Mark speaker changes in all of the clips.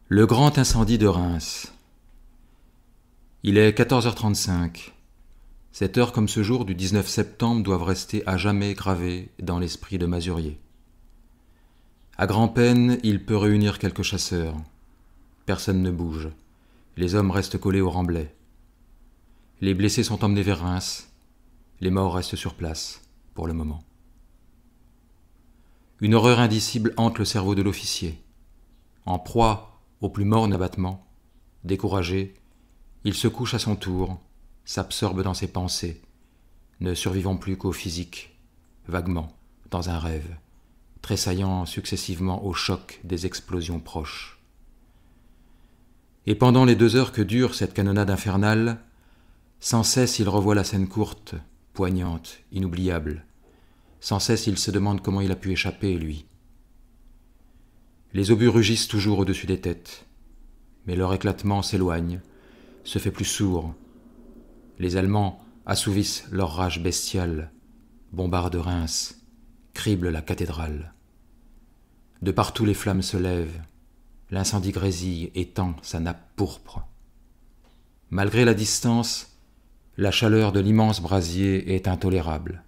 Speaker 1: Le grand incendie de Reims. Il est 14h35. Cette heure comme ce jour du 19 septembre doivent rester à jamais gravées dans l'esprit de Masurier. À grand-peine, il peut réunir quelques chasseurs. Personne ne bouge. Les hommes restent collés au remblai. Les blessés sont emmenés vers Reims. Les morts restent sur place, pour le moment. Une horreur indicible hante le cerveau de l'officier. En proie au plus morne abattement, découragé, il se couche à son tour, s'absorbe dans ses pensées, ne survivant plus qu'au physique, vaguement, dans un rêve, tressaillant successivement au choc des explosions proches. Et pendant les 2 heures que dure cette canonnade infernale, sans cesse il revoit la scène courte, poignante, inoubliable. Sans cesse il se demande comment il a pu échapper, lui. Les obus rugissent toujours au-dessus des têtes, mais leur éclatement s'éloigne, se fait plus sourd. Les Allemands assouvissent leur rage bestiale, bombardent Reims, criblent la cathédrale. De partout les flammes se lèvent, l'incendie grésille et tend sa nappe pourpre. Malgré la distance, la chaleur de l'immense brasier est intolérable.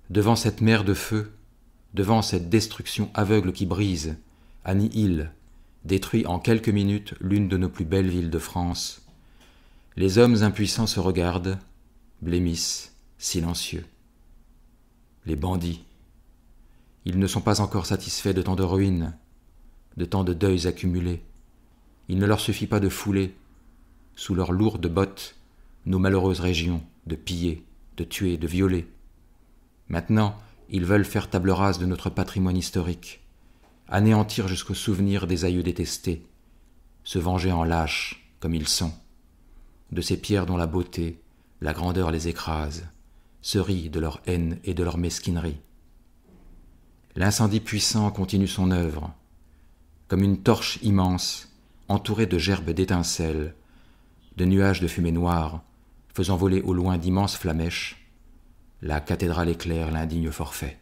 Speaker 1: Devant cette mer de feu, devant cette destruction aveugle qui brise, annihile, détruit en quelques minutes l'une de nos plus belles villes de France, les hommes impuissants se regardent, blêmissent, silencieux. Les bandits. Ils ne sont pas encore satisfaits de tant de ruines, de tant de deuils accumulés. Il ne leur suffit pas de fouler, sous leurs lourdes bottes, nos malheureuses régions, de piller, de tuer, de violer. Maintenant, ils veulent faire table rase de notre patrimoine historique, anéantir jusqu'au souvenir des aïeux détestés, se venger en lâches comme ils sont, de ces pierres dont la beauté, la grandeur les écrase, se rient de leur haine et de leur mesquinerie. L'incendie puissant continue son œuvre, comme une torche immense, entourée de gerbes d'étincelles, de nuages de fumée noire, faisant voler au loin d'immenses flammèches. La cathédrale éclaire l'indigne forfait.